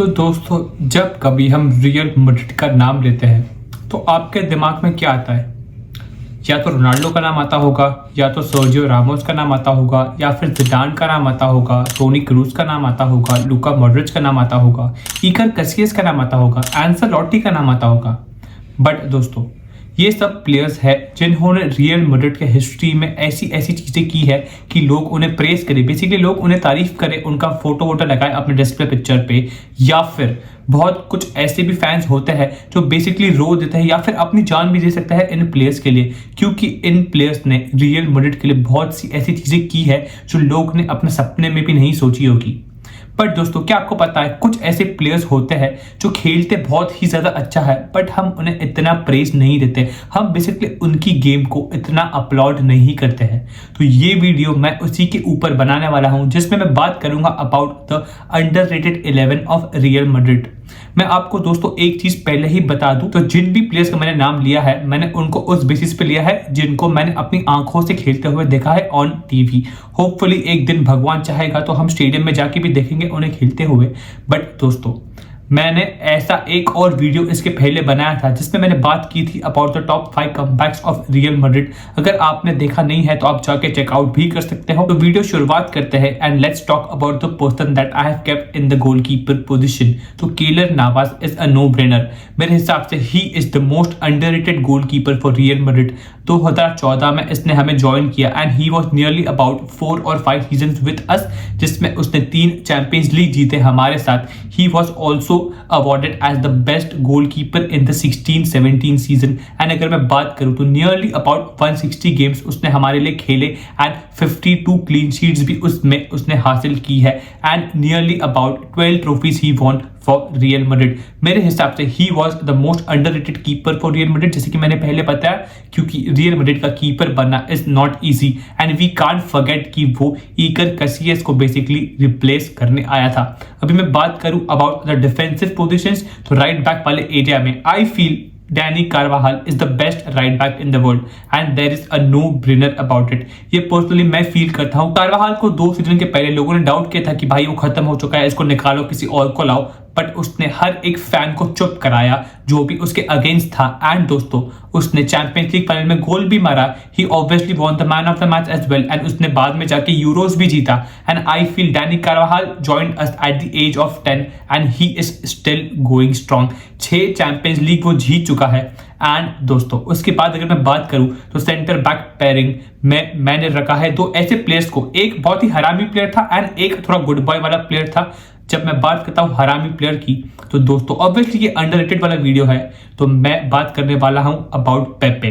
तो दोस्तों, जब कभी हम रियल मैड्रिड का नाम लेते हैं तो आपके दिमाग में क्या आता है? या तो रोनाल्डो का नाम आता होगा, या तो सर्जियो रामोस का नाम आता होगा, या फिर जिडान का नाम आता होगा, टोनी क्रूज का नाम आता होगा, लूका मॉड्रिच का नाम आता होगा, इकर कैसियस का नाम आता होगा, एंसेलोटी का नाम आता होगा। बट दोस्तों, ये सब प्लेयर्स हैं जिन्होंने रियल मैड्रिड के हिस्ट्री में ऐसी ऐसी चीज़ें की है कि लोग उन्हें प्रेस करें, बेसिकली लोग उन्हें तारीफ करें, उनका फोटो वोटो लगाए अपने डिस्प्ले पिक्चर पे, या फिर बहुत कुछ ऐसे भी फैंस होते हैं जो बेसिकली रो देते हैं या फिर अपनी जान भी दे सकते हैं इन प्लेयर्स के लिए, क्योंकि इन प्लेयर्स ने रियल मैड्रिड के लिए बहुत सी ऐसी चीज़ें की है जो लोग ने अपने सपने में भी नहीं सोची होगी। बट दोस्तों, क्या आपको पता है कुछ ऐसे प्लेयर्स होते हैं जो खेलते बहुत ही ज़्यादा अच्छा है बट हम उन्हें इतना प्रेज नहीं देते, हम बेसिकली उनकी गेम को इतना अपलॉड नहीं करते हैं। तो ये वीडियो मैं उसी के ऊपर बनाने वाला हूं जिसमें मैं बात करूंगा about the underrated 11 of Real Madrid. मैं आपको दोस्तों एक चीज पहले ही बता दूं, तो जिन भी प्लेयर्स का मैंने नाम लिया है मैंने उनको उस बेसिस पे लिया है जिनको मैंने अपनी आंखों से खेलते हुए देखा है ऑन टीवी। होपफुली एक दिन भगवान चाहेगा तो हम स्टेडियम में जाके भी देखेंगे उन्हें खेलते हुए। बट दोस्तों, मैंने ऐसा एक और वीडियो इसके पहले बनाया था जिसमें मैंने बात की थी about the top 5 comebacks of Real Madrid. अगर आपने देखा नहीं है तो आप जाके चेकआउट भी कर सकते हो। तो वीडियो शुरुआत करते हैं and let's talk about the person that I have kept in the goalkeeper position. तो Keylor Navas is a no brainer. मेरे हिसाब से he is the most underrated goalkeeper for Real Madrid. 2014 में इसने हमें ज्वाइन किया and he was nearly about 4 और 5 season with us, जिसमें उसने 3 चैंपियंस लीग जीते हमारे साथ। He was also awarded as the best goalkeeper in the 16-17 season। And अगर मैं बात करूं तो नियरली अबाउट 160 गेम्स उसने हमारे लिए खेले एंड 52 क्लीन शीट्स भी उसमें उसने हासिल की है and nearly about 12 trophies he won for Real Madrid. मेरे हिसाब से he was the most underrated keeper for Real Madrid, जैसे कि मैंने पहले बताया, क्योंकि रियल मैड्रिड का कीपर बनना is not easy and we can't forget कि वो इकर कैसियस को बेसिकली रिप्लेस करने आया था। अभी मैं बात करूं अबाउट द डिफेंसिव पोजीशंस, तो राइट बैक वाले एरिया में आई feel Dani कार्वाहाल is the best right back in the world and there is a no brainer about it। ये पर्सनली मैं फील करता हूँ। कार्वाहाल को 2 सीजन के पहले लोगों ने डाउट किया था कि भाई वो खत्म हो चुका है, इसको निकालो, किसी और को लाओ, बट उसने हर एक फैन को चुप कराया जो भी उसके अगेंस्ट था। एंड दोस्तों, उसने चैंपियंस लीग फाइनल में गोल भी मारा। He obviously won the man of the match as well and उसने बाद में जाके यूरोज भी जीता। And I feel Dani Carvajal joined us at the age of 10 and he is still going strong. 6 Champions League वो जीत चुका है। एंड दोस्तों, उसके बाद अगर मैं बात करूं तो सेंटर बैक पेयरिंग में मैंने रखा है 2 ऐसे प्लेयर्स को, एक बहुत ही हरामी प्लेयर था एंड एक थोड़ा गुड बॉय वाला प्लेयर था। जब मैं बात करता हूं हरामी प्लेयर की तो दोस्तों ऑब्वियसली ये अंडररेटेड वाला वीडियो है, तो मैं बात करने वाला हूं about Pepe.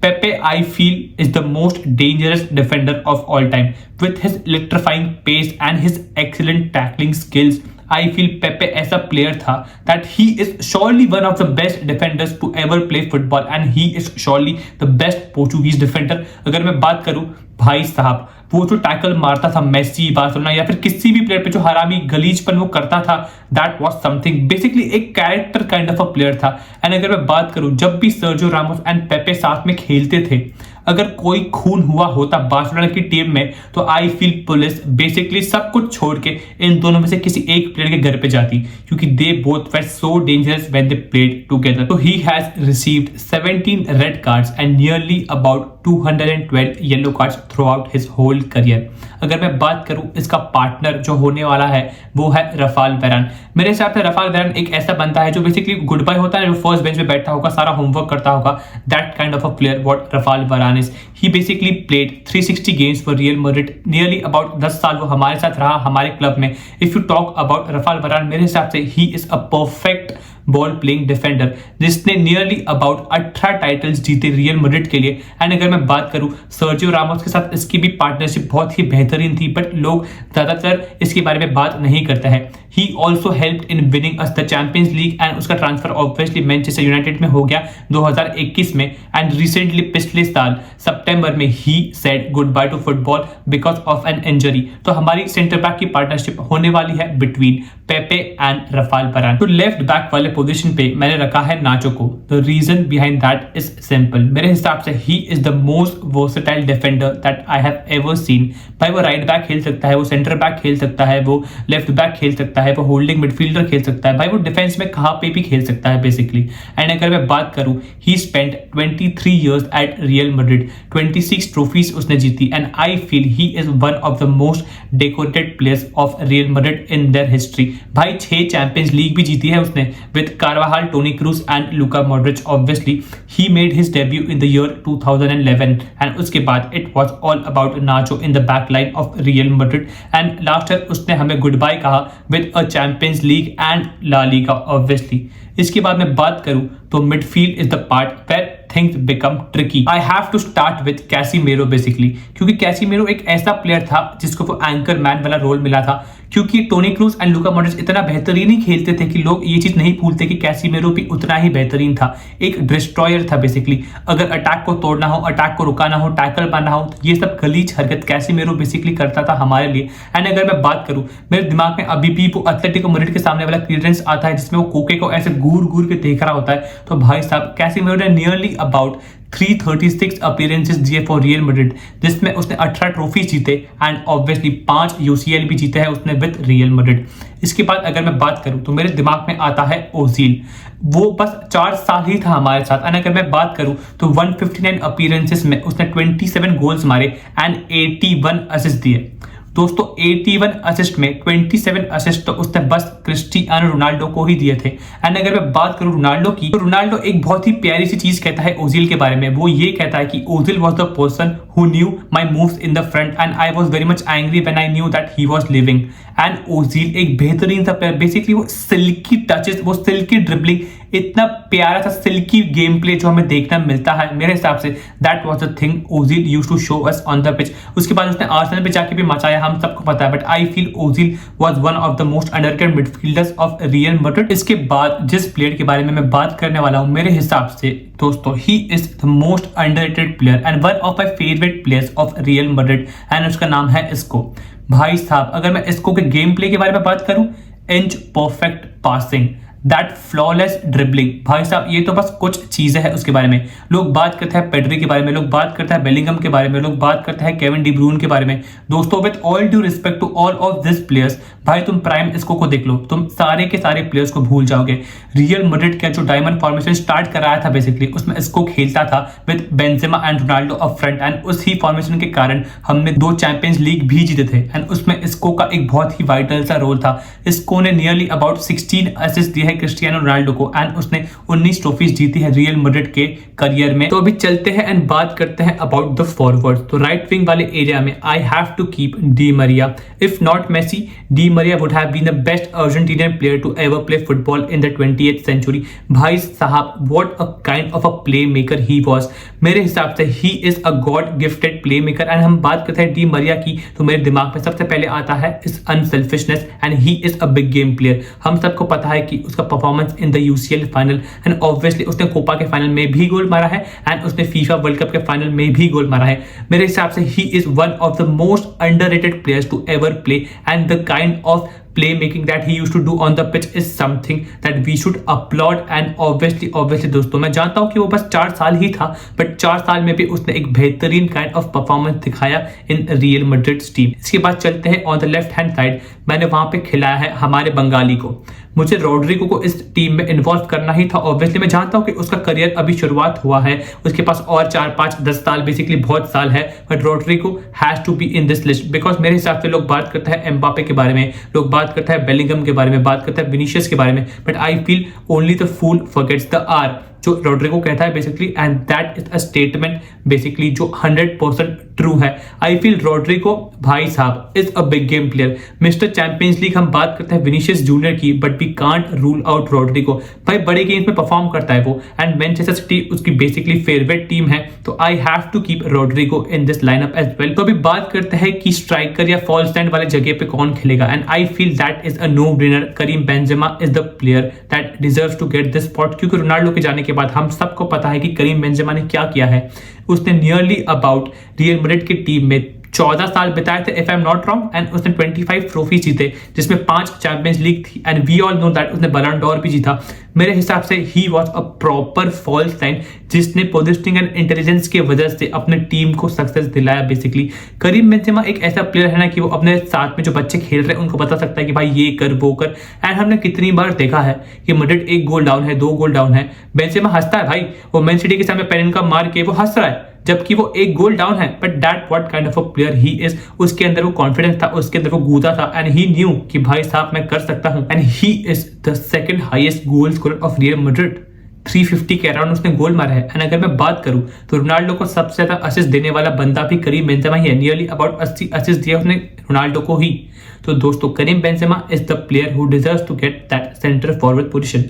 Pepe I feel is the most dangerous defender of all time with his electrifying pace and his excellent tackling skills. I feel Pepe ऐसा प्लेयर था that he is surely one of the best defenders to ever play football and he is surely the best Portuguese defender। अगर मैं बात करूं भाई साहब, वो जो टैकल मारता था मेसी, बार्सिलोना या फिर किसी भी प्लेयर पे जो हरामी गलीजपन वो करता था, दैट वाज समथिंग। बेसिकली एक character kind of a player था। एंड अगर मैं बात करूं, जब भी सर्जियो रामोस एंड पेपे साथ में खेलते थे, अगर कोई खून हुआ होता बार्सिलोना की टीम में तो आई फील पुलिस बेसिकली सब कुछ छोड़ के इन दोनों में से किसी एक प्लेयर के घर पे जाती, क्योंकि they both were so dangerous when they played together. तो he has received 17 red cards and nearly about 212 yellow cards throughout his whole career. अगर मैं बात करूं इसका पार्टनर जो होने वाला है वो है रफाल वेरान। मेरे हिसाब से रफाल वेरान एक ऐसा बनता है जो बेसिकली गुड बाय होता है, जो फर्स्ट बेंच पे बैठा होगा, सारा होमवर्क करता होगा, that kind of a player what Raphael Varane is. He basically played 360 games for Real Madrid, nearly about 10 साल वो हमारे साथ रहा हमारे क्लब में। If you talk about Raphael Varane, मेरे हिसाब से he is a perfect ball playing defender जिसने नियरली अबाउट 18 टाइटल्स जीते रियल मैड्रिड के लिए। एंड अगर मैं बात करूं सर्जियो रामोस के साथ, इसकी भी पार्टनरशिप बहुत ही बेहतरीन थी, बट लोग ज्यादातर इसके बारे में बात नहीं करते हैं। He also helped in winning us the champions League and उसका ट्रांसफर ऑब्वियसली मैनचेस्टर यूनाइटेड में हो गया 2021 में। एंड रिसेंटली पिछले साल सितंबर में he said good by two football because of an injury. तो हमारी सेंटर बैक की पार्टनरशिप होने वाली है बिटवीन पेपे एंड रफाल वेरान। तो लेफ्ट बैक वाले पोजीशन पे मैंने रखा है नाचो को। The reason behind that is simple. मेरे हिसाब से he is the most versatile defender that I have ever seen. भाई वो राइट बैक खेल सकता है, वो सेंटर बैक खेल सकता है, वो लेफ्ट बैक खेल सकता है, वो होल्डिंग मिडफील्डर खेल सकता है, भाई वो डिफेंस में कहाँ पे भी खेल सकता है बेसिकली। एंड अगर मैं बात करूँ, he spent 23 years at Real Madrid, 26 trophies उसने जीती। And I feel he is one of the most decorated players of Real Madrid in their history. भाई 6 चैंपियंस लीग भी जीती है उसने with Carvajal, Toni Kroos and Luka Modric. Obviously he made his debut in the year 2011 and उसके बाद it was all about Nacho in the back line of Real Madrid. And last year उसने हमें goodbye कहा with a Champions League and La Liga obviously. इसके बाद मैं बात करूं तो midfield is the part where things become tricky. I have to start with Casemiro basically, क्योंकि कैसीमेरो एक ऐसा प्लेयर था जिसको वो एंकर मैन वाला रोल मिला था। क्योंकि Tony Kroos and Luka Modric इतना बेहतरीन ही खेलते थे कि लोग ये चीज नहीं भूलते कि कैसीमेरो भी उतना ही बेहतरीन था। एक डिस्ट्रॉयर था बेसिकली। अगर अटैक को तोड़ना हो, अटैक को रुकाना हो, टैकल मारना हो, तो ये सब गलीच हरकत कैसीमेरो बेसिकली करता था हमारे लिए। एंड अगर मैं बात करूं, मेरे दिमाग में अभी भी वो एटलेटिको मैड्रिड के सामने वाला क्लियरेंस आता है जिसमें वो कोके को ऐसे घूर घूर के देख रहा होता है। तो भाई साहब कैसीमेरो ने नियरली अबाउट 336 अपीयरेंसेस दिए फॉर रियल मैड्रिड, जिसमें उसने 18 ट्रॉफी जीते एंड ऑब्वियसली 5 यूसीएल भी जीते हैं उसने विद रियल मैड्रिड। इसके बाद अगर मैं बात करूं तो मेरे दिमाग में आता है ओजील। वो बस 4 साल ही था हमारे साथ। एंड अगर मैं बात करूं तो 159 अपीयरेंसेस में उसने 27 गोल्स मारे एंड 81 असिस्ट दिए। दोस्तों 81 असिस्ट में 27 असिस्ट तो उसने बस क्रिस्टियानो रोनाल्डो को ही दिए थे। एंड अगर मैं बात करूं रोनाल्डो की, तो रोनाल्डो एक बहुत ही प्यारी सी चीज कहता है ओजिल के बारे में। वो ये कहता है कि Ozil was the person who knew my moves in the front and I was very much angry when I knew that he was living. And Ozil एक बेहतरीन सा प्लेयर, बेसिकली वो सिल्की टचेस, वो सिल्की ड्रिबलिंग, इतना प्यारा सा silkie game play जो हमें देखना मिलता है, मेरे हिसाब से that was the thing Ozil used to show us on the pitch. उसके बाद उसने आर्सेनल पे जाके भी मचाया, हम सबको पता है। But I feel Ozil was one of the most underrated midfielders of Real Madrid. इसके बाद जिस प्लेयर के बारे में मैं बात करने वाला हूं, मेरे हिसाब से दोस्तों ही is the most underrated player and one of my favourite players of Real Madrid and उसका नाम है इसको। भाई साहब अगर मैं इसको के गेम प्ले के बारे में बात करूं, inch perfect passing, that flawless dribbling, भाई साहब ये तो बस कुछ चीजें हैं उसके बारे में। लोग बात करते हैं पेड्री के बारे में, लोग बात करते हैं बेलिंगम के बारे में, लोग बात करते हैं केविन डी ब्रून के बारे में। दोस्तों with all due respect to all of this players, भाई तुम प्राइम इसको को देख लो, तुम सारे के सारे प्लेयर्स को भूल जाओगे। रियल मैड्रिड का जो डायमंड फॉर्मेशन स्टार्ट कराया था बेसिकली, उसमें इसको खेलता था with Benzema and Ronaldo up front end उसी फॉर्मेशन के कारण हमने 2 चैंपियंस लीग भी जीते थे। एंड उसमें इसको का एक बहुत ही वाइटल सा रोल था। इसको ने नियरली अबाउट 16 असिस्ट दिए है क्रिस्टियानो रोनाल्डो को एंड उसने 19 ट्रॉफीज जीती है रियल मैड्रिड के करियर में। तो अभी चलते हैं एंड बात करते हैं अबाउट द फॉरवर्ड। तो राइट विंग वाले एरिया में I have to keep Di Maria. If not Messi, Di Maria would have been the best Argentinian player to ever play football in the 20th century. भाई साहब what a kind of a play maker he was. मेरे हिसाब से he is a god gifted play maker. And हम बात करते हैं Di Maria की, तो मेरे दिमाग में सबसे पहले आता है इस unselfishness and he is a big game player. हम सबको पता है कि उसका performance in the UCL final and obviously उसने कोपा के फाइनल में भी गोल मारा है एंड उसने फीफा वर्ल्ड कप के फाइनल में भी गोल मारा है। मेरे हिसाब से he is one of the most underrated players to ever play and the kind of playmaking that he used to do on the pitch is something that we should applaud and obviously दोस्तों मैं जानता हूं कि वो बस 4 साल ही था, but 4 साल में भी उसने एक बेहतरीन काइंड ऑफ परफॉर्मेंस दिखाया इन रियल मैड्रिड टीम। इसके बाद चलते हैं on the left hand side, मैंने वहां पे खिलाया है हमारे बंगाली को। मुझे रोड्रिगो को इस टीम में इन्वॉल्व करना ही था। ऑब्वियसली मैं जानता हूं कि उसका करियर अभी शुरुआत हुआ है, उसके पास और 4-5-10 साल बेसिकली बहुत साल है, but Rodrygo has to be in this list because मेरे हिसाब से लोग बात करते हैं एम्बापे के बारे में, लोग बात करता है बेलिंगम के बारे में, बात करता है विनीशियस के बारे में, but I feel only the fool forgets the art, जो रोड्रिगो कहता है basically and that is a statement basically जो 100% ट्रू है। आई फील रोड्रिगो भाई साहब is a big game player, Mister Champions League हम बात करते हैं विनीशियस जूनियर की, but we can't rule out Rodrygo. भाई बड़े गेम्स में परफॉर्म करता है वो एंड मैनचेस्टर सिटी उसकी बेसिकली फेवरेट टीम है, तो I have to keep Rodrygo in this lineup as well. तो अभी बात करते हैं कि स्ट्राइकर या फॉल स्टैंड वाले जगह पे कौन खेलेगा and I feel that is a no brainer, Karim Benzema is the player that deserves to get this spot, क्योंकि रोनाल्डो के जाने के बाद हम सबको पता है कि करीम बेंजेमा ने क्या किया है। उसने नियरली अबाउट रियल मैड्रिड की टीम में 14 साल बिताए थे if I am not wrong, and उसने 25 ट्रॉफी जीते जिसमें 5 चैंपियंस लीग थी, and we all know that उसने बैलन डोर भी जीता। मेरे हिसाब से he was a proper false nine जिसने पोजिशनिंग एंड इंटेलिजेंस की वजह से अपने टीम को सक्सेस दिलाया। बेसिकली करीम बेंजेमा एक ऐसा प्लेयर है ना कि वो अपने साथ में जो बच्चे खेल रहे हैं उनको बता सकता है कि भाई ये कर वो कर। एंड हमने कितनी बार देखा है कि मैड्रिड 1 गोल डाउन है, 2 गोल डाउन है, बेंजेमा हंसता है भाई, वो मैन सिटी के सामने पेन का मार के वो हंस रहा है जबकि वो 1 गोल डाउन है, but that what kind of a player he is. उसके अंदर वो कॉन्फिडेंस था, उसके अंदर वो कूदा था, एंड ही न्यू कि भाई साहब मैं कर सकता हूं, and he is the second highest goal scorer of Real Madrid. 350 के अराउंड उसने गोल मारा है। एंड अगर मैं बात करूं तो रोनाल्डो को सबसे ज्यादा असिस्ट देने वाला बंदा भी करीम बेंजेमा ही है, नियरली अबाउट 80 असिस्ट दिया उसने रोनाल्डो को ही। तो दोस्तों Karim Benzema is the player who deserves to get that centre forward position.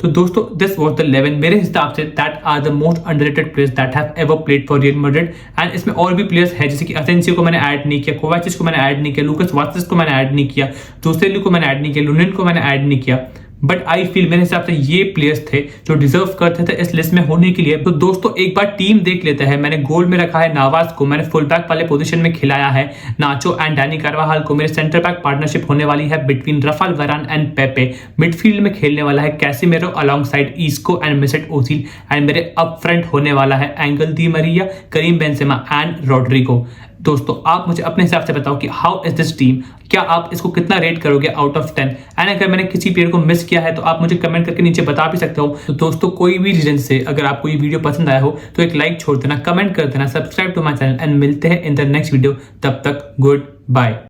तो दोस्तों दिस वाज द 11 मेरे हिसाब से that are the most underrated players that have ever played for Real Madrid. And इसमें और भी प्लेयर्स हैं जैसे कि असेंसियो को मैंने ऐड नहीं किया, कोवाचिच को मैंने ऐड नहीं किया, लूकास वास्केस को मैंने ऐड नहीं किया, जोसेलू को मैंने ऐड नहीं किया, लुनिन को मैंने ऐड नहीं किया, बट आई फील मेरे हिसाब से ये प्लेयर्स थे जो डिजर्व करते थे इस लिस्ट में होने के लिए। तो दोस्तों एक बार टीम देख लेते हैं। मैंने गोल में रखा है नावाज को, मैंने फुल बैक वाले पोजीशन में खिलाया है नाचो एंड डैनी कार्वाहाल को। मेरे सेंटर बैक पार्टनरशिप होने वाली है between Raphael Varane and Pepe. Midfield में खेलने वाला है Casemiro alongside Isco and Mesut Ozil, and मेरे अप फ्रंट होने वाला है Angel Di Maria, Karim Benzema and Rodrygo. दोस्तों आप मुझे अपने हिसाब से बताओ कि हाउ इज दिस टीम, क्या आप इसको कितना रेट करोगे आउट ऑफ 10। एंड अगर मैंने किसी प्लेयर को मिस किया है तो आप मुझे कमेंट करके नीचे बता भी सकते हो। तो दोस्तों कोई भी रीजन से अगर आपको ये वीडियो पसंद आया हो तो एक लाइक छोड़ देना, कमेंट कर देना, subscribe to my channel, and मिलते हैं इन द नेक्स्ट वीडियो। तब तक गुड बाय।